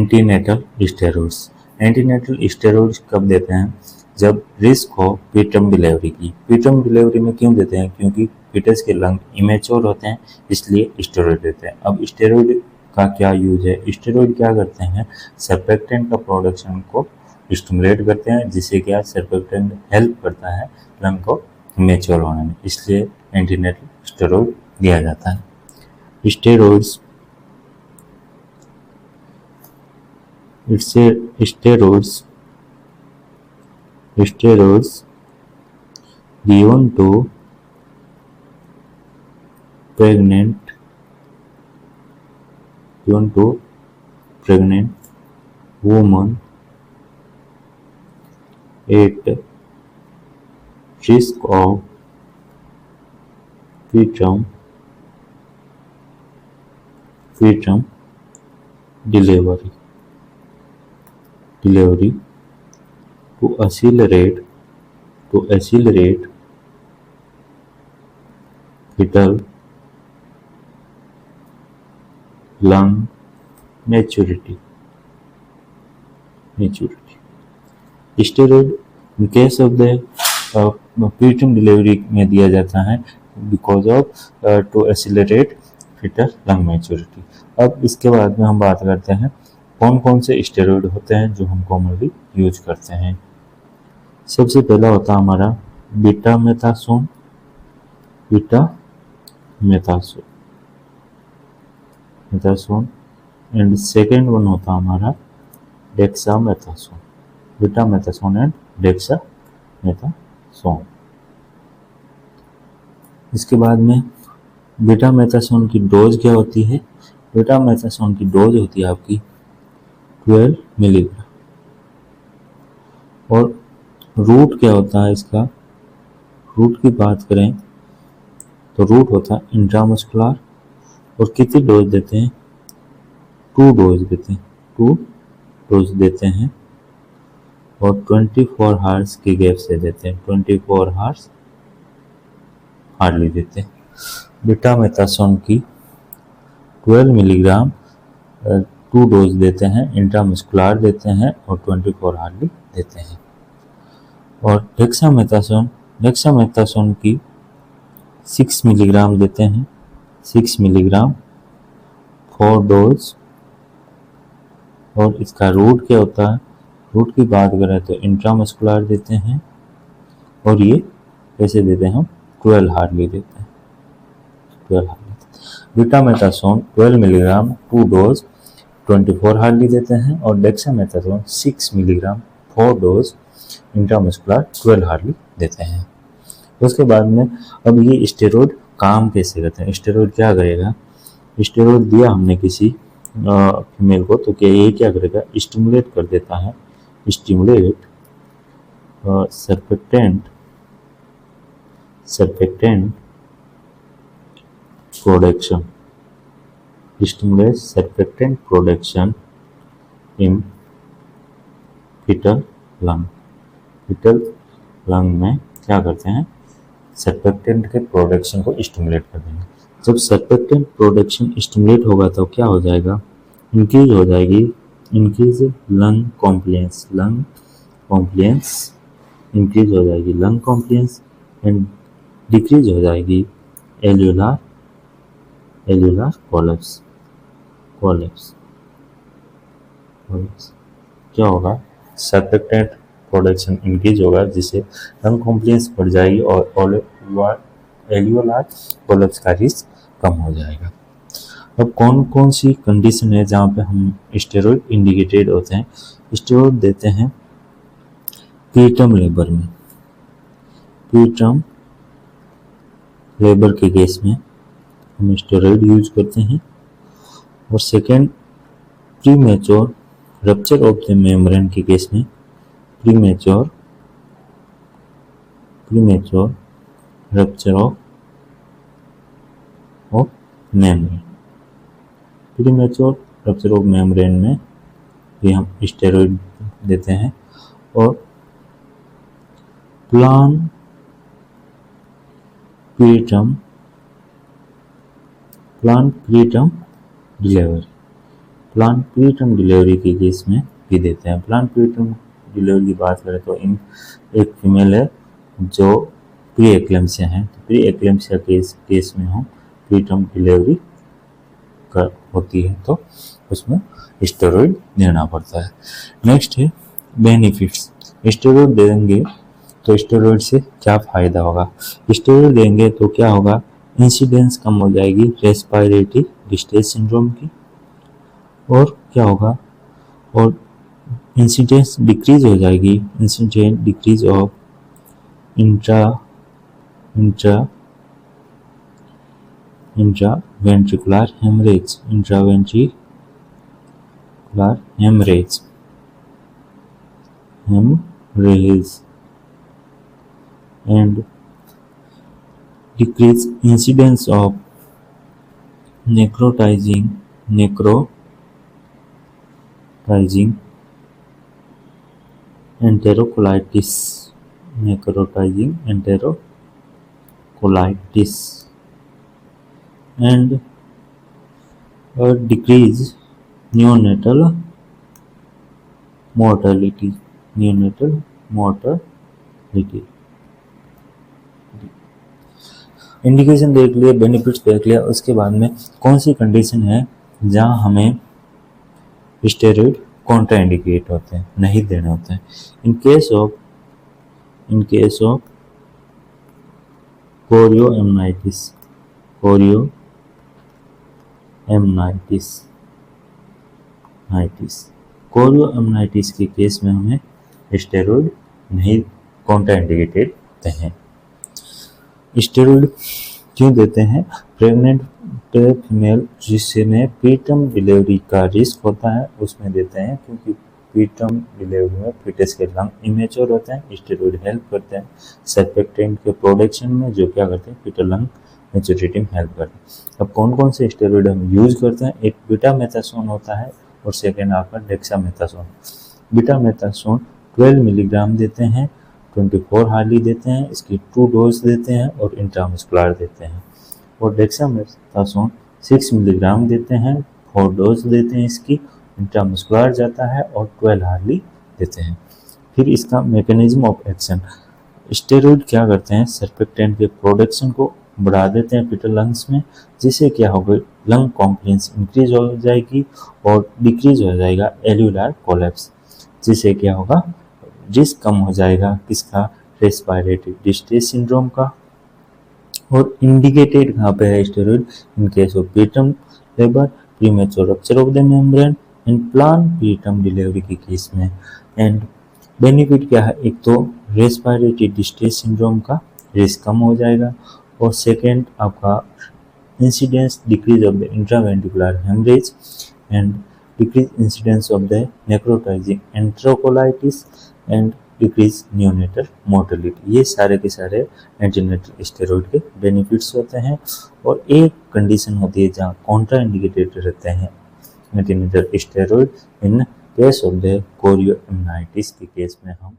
Antenatal steroids. Antenatal steroids कब देते हैं? जब रिस्क हो प्रीटर्म डिलीवरी की। प्रीटर्म डिलीवरी में क्यों देते हैं? क्योंकि फीटस के लंग इमेच्योर होते हैं, इसलिए स्टेरॉइड देते हैं। अब स्टेरॉइड का क्या यूज है? स्टेरॉइड क्या करते हैं? सर्फेक्टेंट का प्रोडक्शन को स्टिमुलेट करते हैं, जिससे क्या सर्फेक्टेंट हेल्प करता है लंग को मैच्योर होने में, इसलिए एंटीनेटल स्टेरॉइड दिया जाता है। Steroids steroids given to pregnant woman at risk of preterm delivery to accelerate fetal lung maturity। Steroid in case of the preterm delivery में दिया जाता है because of to accelerate fetal lung maturity. अब इसके बाद में हम बात करते हैं कौन कौन से स्टेरॉइड होते हैं जो हम कॉमनली यूज करते हैं। सबसे पहला होता है हमारा betamethasone and second one होता है हमारा dexamethasone. Betamethasone and dexamethasone. इसके बाद में बीटा मेथासोन की डोज क्या होती है? बीटा मेथासोन की डोज होती है आपकी 12 मिलीग्राम। और रूट क्या होता है इसका? रूट की बात करें तो रूट होता है इंट्रामस्कुलर। और कितनी डोज देते हैं? 2 डोज देते हैं और 24 हार्स के गैप से देते हैं। 24 हार्स हार्डली देते हैं। बीटा मेथासोन की 12 मिलीग्राम 2 डोज देते हैं, इंट्रामस्कुलर देते हैं और 24 हार्डली देते हैं। और डेक्सामेथासोन की 6 मिलीग्राम देते हैं, 6 मिलीग्राम 4 डोज। और इसका रूट क्या होता है? रूट की बात करें तो इंट्रामस्कुलर देते हैं और ये कैसे देते हैं? हम 12 हार्डली देते हैं। बीटामेथासोन 12 मिलीग्राम 2 डोज 24 हार्डली देते हैं और dexamethasone 6 milligram 4 dose intramuscular 12 hardly देते हैं। उसके बाद में अब ये स्टेरॉइड काम कैसे करते हैं? स्टेरॉइड क्या करेगा? स्टेरॉइड दिया हमने किसी फीमेल को तो क्या ये क्या करेगा? स्टिमुलेट कर देता है। Stimulate surfactant production. Stimulate surfactant production in fetal lung में क्या करते हैं? सर्फेक्टेंट के प्रोडक्शन को स्टिमुलेट कर देंगे। जब सर्फेक्टेंट प्रोडक्शन स्टिमुलेट होगा तो क्या हो जाएगा? इंक्रीज हो जाएगी लंग कॉम्प्लियंस इंक्रीज हो जाएगी लंग कॉम्प्लियंस एंड डिक्रीज हो जाएगी एल्यूलार कोलैप्स। क्या होगा? सर्फेक्टेंट प्रोडक्शन इंक्रीज होगा जिससे लंग कॉम्प्लियंस बढ़ जाएगी और एल्यूलार कोलैप्स का रिस्क कम हो जाएगा। अब कौन कौन सी कंडीशन है जहाँ पे हम स्टेरॉइड इंडिकेटेड होते हैं? स्टेरॉइड देते हैं प्रीटर्म लेबर में। प्रीटर्म लेबर के केस में हम स्टेरॉइड यूज करते हैं। और second premature rupture of the membrane के केस में premature rupture of membrane. Premature rupture of membrane में भी हम स्टेरॉइड देते हैं। और plan preterm plan preterm delivery के केस में भी देते हैं। प्लान प्रीटर्म डिलीवरी की बात करें तो इन एक फीमेल है जो प्री एक्लेम्सिया है, तो प्री एक्लेम्सिया केस में हम प्रीटर्म डिलीवरी कर होती है तो उसमें स्टेरॉइड देना पड़ता है। नेक्स्ट है बेनिफिट्स। स्टेरॉइड देंगे तो स्टेरॉइड से क्या फ़ायदा होगा? स्टेरॉइड देंगे तो क्या होगा? इंसिडेंस कम हो जाएगी रेस्पिरेटरी डिस्ट्रेस सिंड्रोम की, और क्या होगा? और इंसिडेंस डिक्रीज हो जाएगी, incident decrease of intraventricular haemorrhage, and decrease incidence of necrotizing enterocolitis, and decrease neonatal mortality। Indication देख लिया, बेनिफिट्स देख लिया, उसके बाद में कौन सी कंडीशन है जहां हमें स्टेरॉइड कॉन्ट्रा इंडिकेट होते हैं, नहीं देने होते हैं। इन केस ऑफ कोरियोएमनाइटिस के केस में हमें स्टेरॉइड नहीं कॉन्ट्रा इंडिकेटेड होते हैं। स्टेरॉइड क्यों देते हैं? प्रेग्नेंट फीमेल जिसमें प्रीटर्म डिलीवरी का रिस्क होता है उसमें देते हैं, क्योंकि प्रीटर्म डिलीवरी में फीटस के लंग इमेच्योर होते हैं। स्टेरॉइड हेल्प करते हैं सर्फेक्टेंट के प्रोडक्शन में, जो क्या करते हैं फीटल लंग मैच्योरिटी में हेल्प करते हैं। अब कौन कौन से स्टेरॉइड हम यूज करते हैं? एक बीटामेथासोन होता है और सेकेंड आपका डेक्सामेथासोन। बीटामेथासोन 12 मिलीग्राम देते हैं, 24 हार्ली देते हैं, इसकी 2 डोज देते हैं और इंट्रामस्कुलर देते हैं। और डेक्सामेथासोन 6 मिलीग्राम देते हैं, 4 डोज देते हैं, इसकी इंट्रामस्कुलर जाता है और 12 हार्ली देते हैं। फिर इसका मैकेनिज्म ऑफ एक्शन, स्टेरॉइड क्या करते हैं? सर्फेक्टेंट के प्रोडक्शन को बढ़ा देते हैं फीटल लंग्स में, जिससे क्या होगा? लंग कॉम्प्लेंस इंक्रीज हो जाएगी और डिक्रीज हो जाएगा एल्यूलर कोलैप्स, जिससे क्या होगा? रिस्क कम हो जाएगा किसका? रेस्पिरेटरी डिस्ट्रेस सिंड्रोम का। और इंडिकेटेड कहाँ पे है steroid? In case of preterm labour, premature rupture of the membrane and plan preterm delivery के केस में। एंड बेनिफिट क्या है? एक तो रेस्पिरेटरी डिस्ट्रेस सिंड्रोम का रिस्क कम हो जाएगा, और सेकेंड आपका incidence decrease of the intraventricular haemorrhage and decrease incidence of the necrotizing enterocolitis and decrease neonatal mortality। ये सारे के सारे एंटीनेटल स्टेरॉइड के बेनिफिट्स होते हैं। और एक कंडीशन होती है जहाँ कॉन्ट्रा इंडिकेटेड रहते हैं antenatal steroid in case of the chorioamnionitis के केस में हम